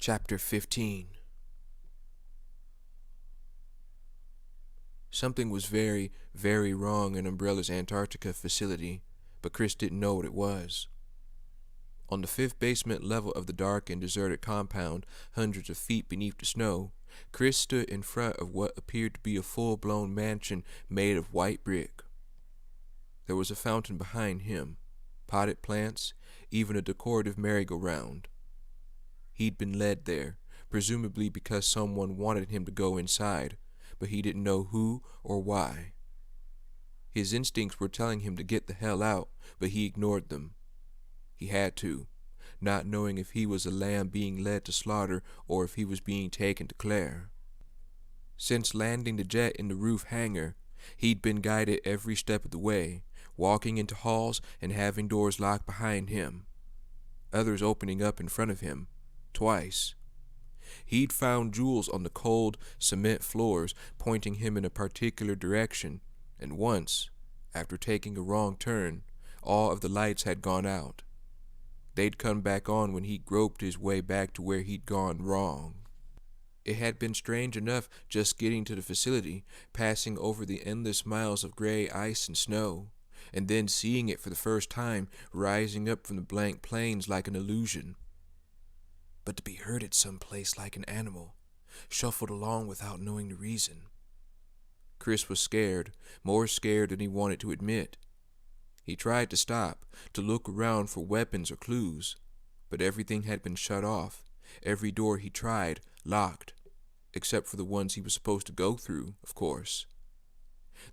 Chapter 15. Something was very, very wrong in Umbrella's Antarctica facility, but Chris didn't know what it was. On the fifth basement level of the dark and deserted compound, hundreds of feet beneath the snow, Chris stood in front of what appeared to be a full-blown mansion made of white brick. There was a fountain behind him, potted plants, even a decorative merry-go-round. He'd been led there, presumably because someone wanted him to go inside, but he didn't know who or why. His instincts were telling him to get the hell out, but he ignored them. He had to, not knowing if he was a lamb being led to slaughter or if he was being taken to Claire. Since landing the jet in the roof hangar, he'd been guided every step of the way, walking into halls and having doors locked behind him, others opening up in front of him, twice. He'd found jewels on the cold cement floors pointing him in a particular direction, and once, after taking a wrong turn, all of the lights had gone out. They'd come back on when he groped his way back to where he'd gone wrong. It had been strange enough just getting to the facility, passing over the endless miles of gray ice and snow, and then seeing it for the first time rising up from the blank plains like an illusion. But to be herded someplace like an animal, shuffled along without knowing the reason. Chris was scared, more scared than he wanted to admit. He tried to stop, to look around for weapons or clues, but everything had been shut off, every door he tried locked, except for the ones he was supposed to go through, of course.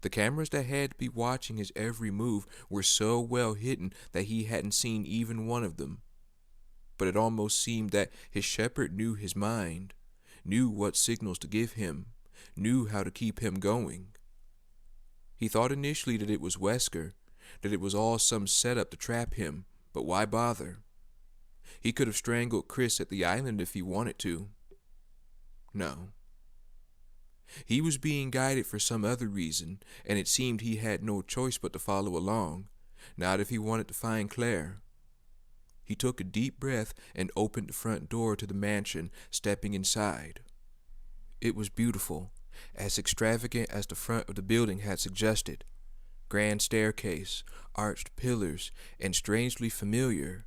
The cameras that had to be watching his every move were so well hidden that he hadn't seen even one of them. But it almost seemed that his shepherd knew his mind, knew what signals to give him, knew how to keep him going. He thought initially that it was Wesker, that it was all some setup to trap him, but why bother? He could have strangled Chris at the island if he wanted to. No. He was being guided for some other reason, and it seemed he had no choice but to follow along, not if he wanted to find Claire. He took a deep breath and opened the front door to the mansion, stepping inside. It was beautiful, as extravagant as the front of the building had suggested. Grand staircase, arched pillars, and strangely familiar,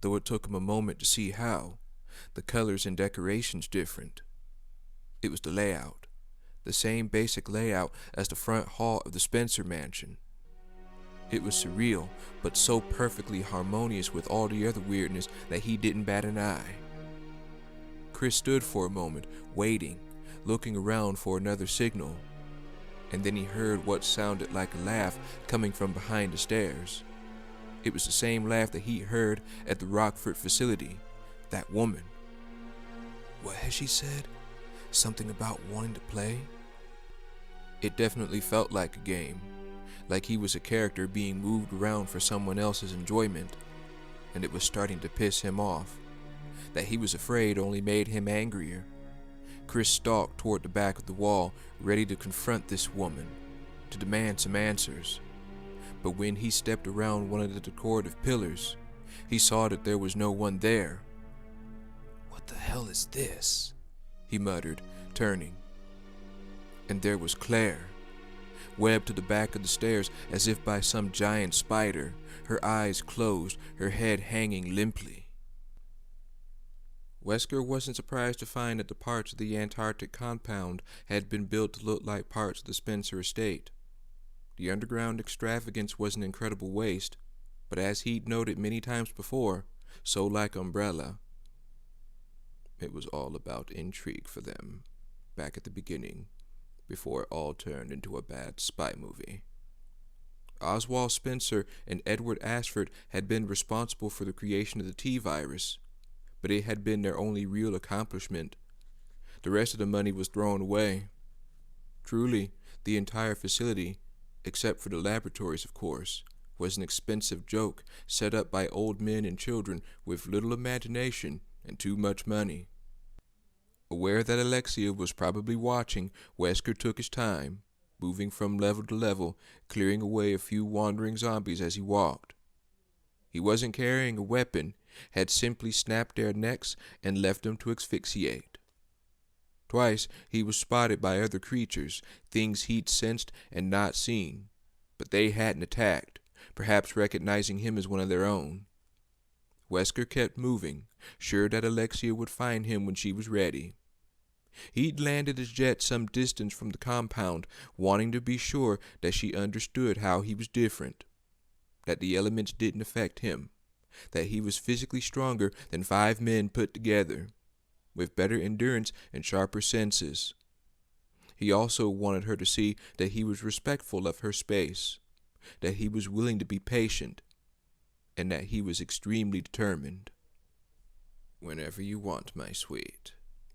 though it took him a moment to see how, the colors and decorations different. It was the layout, the same basic layout as the front hall of the Spencer mansion. It was surreal, but so perfectly harmonious with all the other weirdness that he didn't bat an eye. Chris stood for a moment, waiting, looking around for another signal, and then he heard what sounded like a laugh coming from behind the stairs. It was the same laugh that he heard at the Rockford facility, that woman. What had she said? Something about wanting to play? It definitely felt like a game. Like he was a character being moved around for someone else's enjoyment, and it was starting to piss him off. That he was afraid only made him angrier. Chris stalked toward the back of the wall, ready to confront this woman, to demand some answers. But when he stepped around one of the decorative pillars, he saw that there was no one there. What the hell is this? He muttered, turning. And there was Claire, webbed to the back of the stairs as if by some giant spider, her eyes closed, her head hanging limply. Wesker wasn't surprised to find that the parts of the Antarctic compound had been built to look like parts of the Spencer estate. The underground extravagance was an incredible waste, but as he'd noted many times before, so like Umbrella, it was all about intrigue for them, back at the beginning, before it all turned into a bad spy movie. Oswald Spencer and Edward Ashford had been responsible for the creation of the T-virus, but it had been their only real accomplishment. The rest of the money was thrown away. Truly, the entire facility, except for the laboratories of course, was an expensive joke set up by old men and children with little imagination and too much money. Aware that Alexia was probably watching, Wesker took his time, moving from level to level, clearing away a few wandering zombies as he walked. He wasn't carrying a weapon, had simply snapped their necks and left them to asphyxiate. Twice he was spotted by other creatures, things he'd sensed and not seen, but they hadn't attacked, perhaps recognizing him as one of their own. Wesker kept moving, sure that Alexia would find him when she was ready. He'd landed his jet some distance from the compound, wanting to be sure that she understood how he was different, that the elements didn't affect him, that he was physically stronger than 5 men put together, with better endurance and sharper senses. He also wanted her to see that he was respectful of her space, that he was willing to be patient, and that he was extremely determined. "Whenever you want, my sweet,"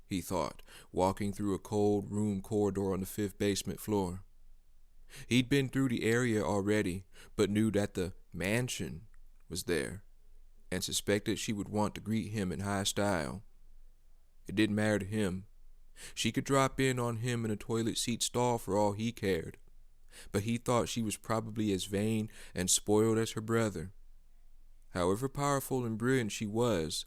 he thought, walking through a cold room corridor on the 5th basement floor. He'd been through the area already, but knew that the mansion was there, and suspected she would want to greet him in high style. It didn't matter to him. She could drop in on him in a toilet seat stall for all he cared, but he thought she was probably as vain and spoiled as her brother. However powerful and brilliant she was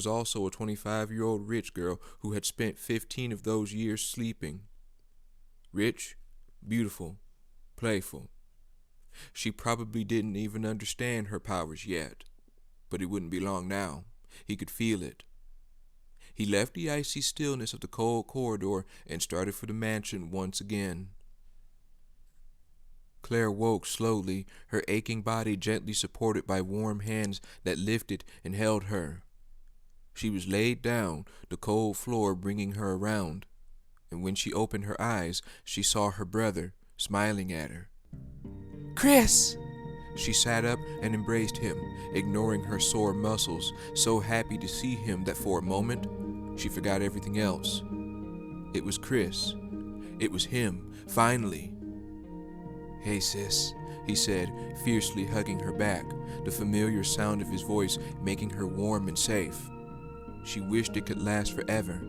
also a 25-year-old rich girl who had spent 15 of those years sleeping. Rich, beautiful, playful. She probably didn't even understand her powers yet, but it wouldn't be long now. He could feel it. He left the icy stillness of the cold corridor and started for the mansion once again. Claire woke slowly, her aching body gently supported by warm hands that lifted and held her. She was laid down, the cold floor bringing her around, and when she opened her eyes, she saw her brother smiling at her. "Chris!" She sat up and embraced him, ignoring her sore muscles, so happy to see him that for a moment, she forgot everything else. It was Chris. It was him, finally. "Hey, sis," he said, fiercely hugging her back, the familiar sound of his voice making her warm and safe. She wished it could last forever.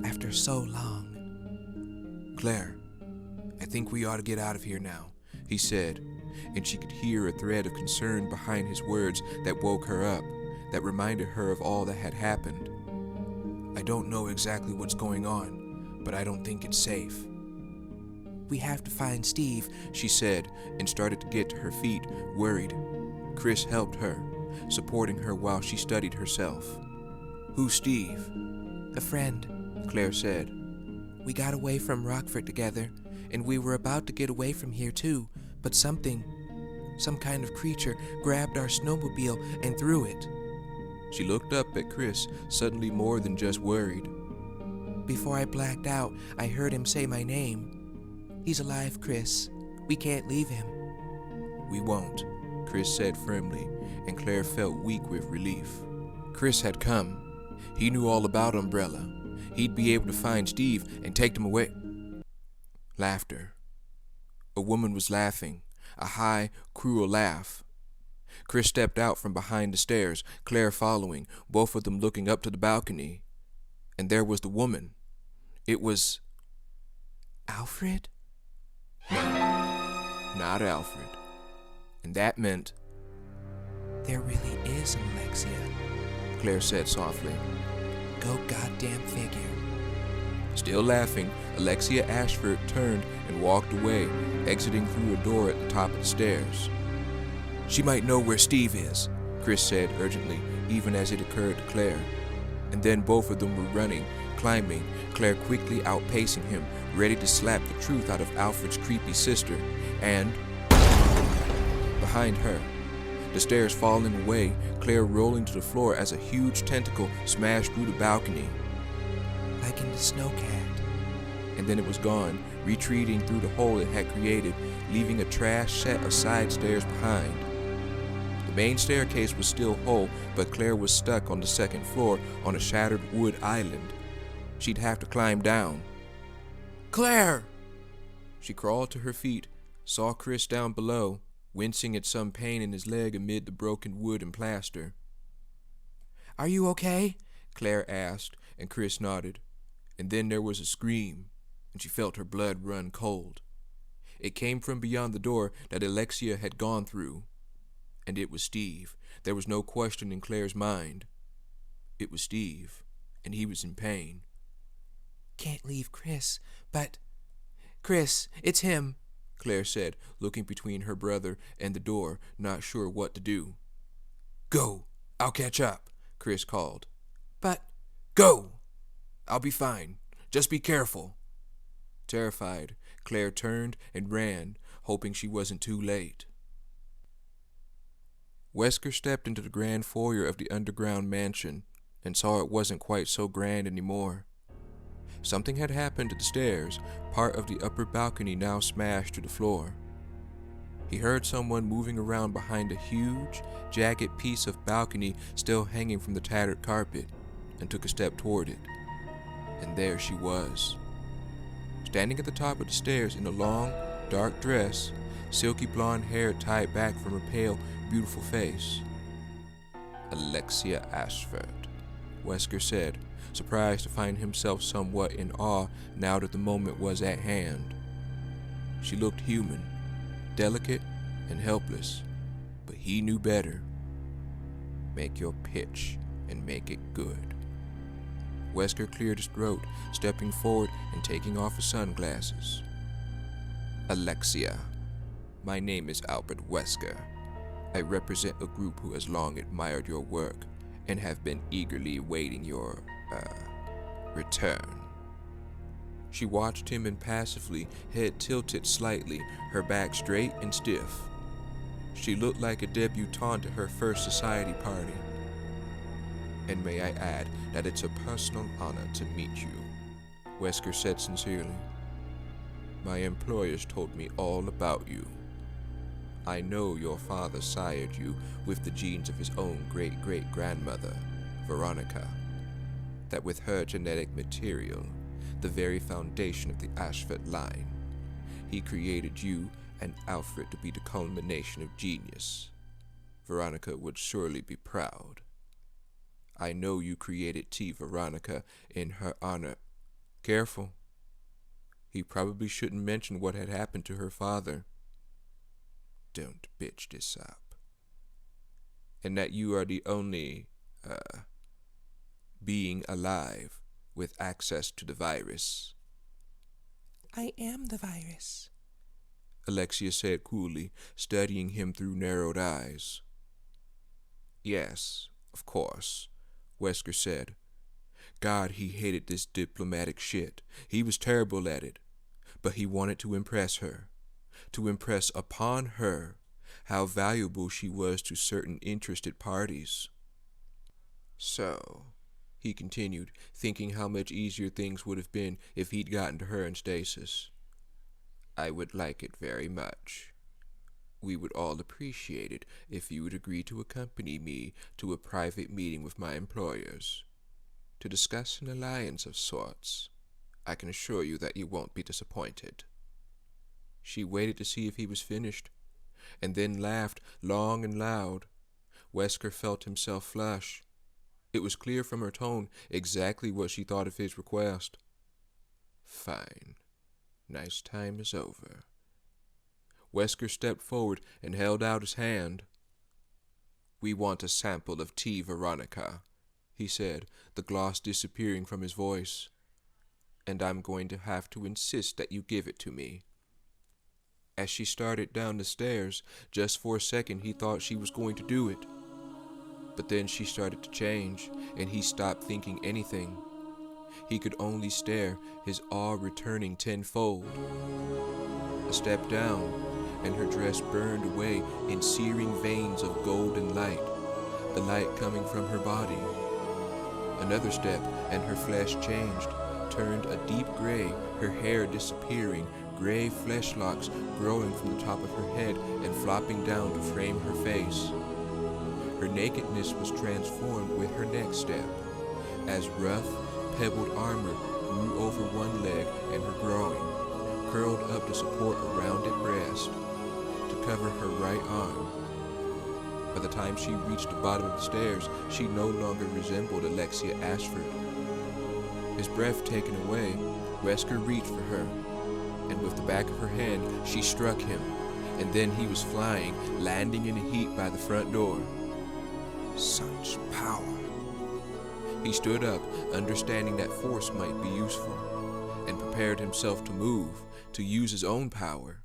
"After so long." "Claire, I think we ought to get out of here now," he said, and she could hear a thread of concern behind his words that woke her up, that reminded her of all that had happened. "I don't know exactly what's going on, but I don't think it's safe." "We have to find Steve," she said, and started to get to her feet, worried. Chris helped her, supporting her while she studied herself. "Who's Steve?" "A friend," Claire said. "We got away from Rockford together, and we were about to get away from here too, but some kind of creature grabbed our snowmobile and threw it." She looked up at Chris, suddenly more than just worried. "Before I blacked out, I heard him say my name. He's alive, Chris. We can't leave him." "We won't," Chris said firmly, and Claire felt weak with relief. Chris had come. He knew all about Umbrella. He'd be able to find Steve and take them away. Laughter. A woman was laughing, a high, cruel laugh. Chris stepped out from behind the stairs, Claire following, both of them looking up to the balcony. And there was the woman. It was... Alfred? No, not Alfred. And that meant... "There really is an Alexia," Claire said softly. "Go goddamn figure." Still laughing, Alexia Ashford turned and walked away, exiting through a door at the top of the stairs. "She might know where Steve is," Chris said urgently, even as it occurred to Claire. And then both of them were running, climbing, Claire quickly outpacing him, ready to slap the truth out of Alfred's creepy sister, and... behind her, the stairs falling away, Claire rolling to the floor as a huge tentacle smashed through the balcony. Like in the Snowcat. And then it was gone, retreating through the hole it had created, leaving a trash set of side stairs behind. The main staircase was still whole, but Claire was stuck on the 2nd floor on a shattered wood island. She'd have to climb down. "Claire!" She crawled to her feet, saw Chris down below, wincing at some pain in his leg amid the broken wood and plaster. "Are you okay?" Claire asked, and Chris nodded. And then there was a scream, and she felt her blood run cold. It came from beyond the door that Alexia had gone through. And it was Steve. There was no question in Claire's mind. It was Steve, and he was in pain. "Can't leave Chris, but... Chris, it's him," Claire said, looking between her brother and the door, not sure what to do. "Go! I'll catch up," Chris called. "But..." "Go! I'll be fine. Just be careful." Terrified, Claire turned and ran, hoping she wasn't too late. Wesker stepped into the grand foyer of the underground mansion and saw it wasn't quite so grand anymore. Something had happened to the stairs, part of the upper balcony now smashed to the floor. He heard someone moving around behind a huge, jagged piece of balcony still hanging from the tattered carpet, and took a step toward it. And there she was, standing at the top of the stairs in a long, dark dress, silky blonde hair tied back from her pale, beautiful face. "Alexia Ashford," Wesker said, surprised to find himself somewhat in awe now that the moment was at hand. She looked human, delicate and helpless, but he knew better. "Make your pitch and make it good." Wesker cleared his throat, stepping forward and taking off his sunglasses. "Alexia, my name is Albert Wesker. I represent a group who has long admired your work and have been eagerly awaiting your, return." She watched him impassively, head tilted slightly, her back straight and stiff. She looked like a debutante at her first society party. "And may I add that it's a personal honor to meet you," Wesker said sincerely. "My employers told me all about you. I know your father sired you with the genes of his own great-great-grandmother, Veronica. That with her genetic material, the very foundation of the Ashford line, he created you and Alfred to be the culmination of genius. Veronica would surely be proud. I know you created T. Veronica in her honor." Careful. He probably shouldn't mention what had happened to her father. "Don't bitch this up. And that you are the only, being alive with access to the virus." "I am the virus," Alexia said coolly, studying him through narrowed eyes. "Yes, of course," Wesker said. God, he hated this diplomatic shit. He was terrible at it. But he wanted to impress her. To impress upon her how valuable she was to certain interested parties. "So," he continued, thinking how much easier things would have been if he'd gotten to her in stasis, "I would like it very much. We would all appreciate it if you would agree to accompany me to a private meeting with my employers, to discuss an alliance of sorts. I can assure you that you won't be disappointed." She waited to see if he was finished, and then laughed long and loud. Wesker felt himself flush. It was clear from her tone exactly what she thought of his request. "Fine. Nice time is over." Wesker stepped forward and held out his hand. "We want a sample of T. Veronica," he said, the gloss disappearing from his voice. "And I'm going to have to insist that you give it to me." As she started down the stairs, just for a second he thought she was going to do it. But then she started to change, and he stopped thinking anything. He could only stare, his awe returning tenfold. A step down, and her dress burned away in searing veins of golden light, the light coming from her body. Another step, and her flesh changed, turned a deep gray, her hair disappearing, gray flesh locks growing from the top of her head and flopping down to frame her face. Her nakedness was transformed with her next step, as rough, pebbled armor grew over one leg and her groin, curled up to support a rounded breast, to cover her right arm. By the time she reached the bottom of the stairs, she no longer resembled Alexia Ashford. His breath taken away, Wesker reached for her, and with the back of her hand, she struck him, and then he was flying, landing in a heap by the front door. Such power. He stood up, understanding that force might be useful, and prepared himself to move, to use his own power.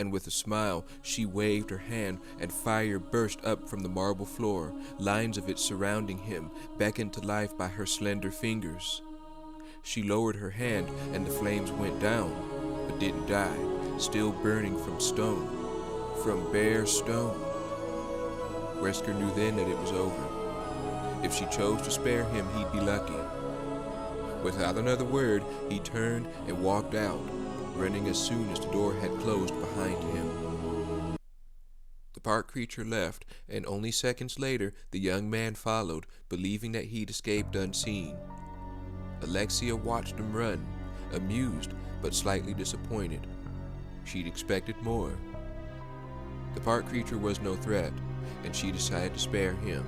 And with a smile, she waved her hand, and fire burst up from the marble floor. Lines of it surrounding him, beckoned to life by her slender fingers. She lowered her hand, and the flames went down, but didn't die, still burning from stone, from bare stone. Wesker knew then that it was over. If she chose to spare him, he'd be lucky. Without another word, he turned and walked out, running as soon as the door had closed behind him. The park creature left, and only seconds later, the young man followed, believing that he'd escaped unseen. Alexia watched him run, amused but slightly disappointed. She'd expected more. The park creature was no threat, and she decided to spare him.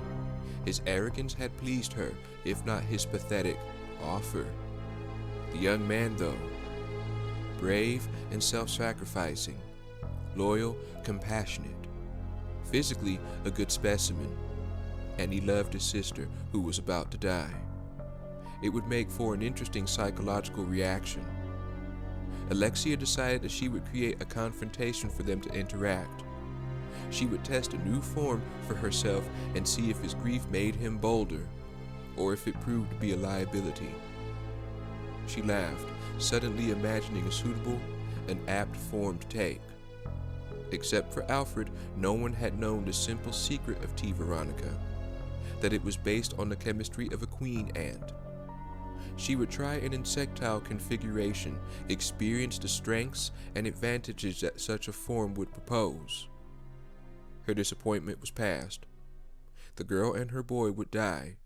His arrogance had pleased her, if not his pathetic offer. The young man, though, brave and self-sacrificing, loyal, compassionate, physically a good specimen, and he loved his sister, who was about to die. It would make for an interesting psychological reaction. Alexia decided that she would create a confrontation for them to interact. She would test a new form for herself and see if his grief made him bolder, or if it proved to be a liability. She laughed, suddenly imagining a suitable and apt form to take. Except for Alfred, no one had known the simple secret of T. Veronica, that it was based on the chemistry of a queen ant. She would try an insectile configuration, experience the strengths and advantages that such a form would propose. Her disappointment was past. The girl and her boy would die,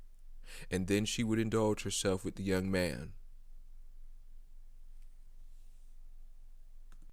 and then she would indulge herself with the young man.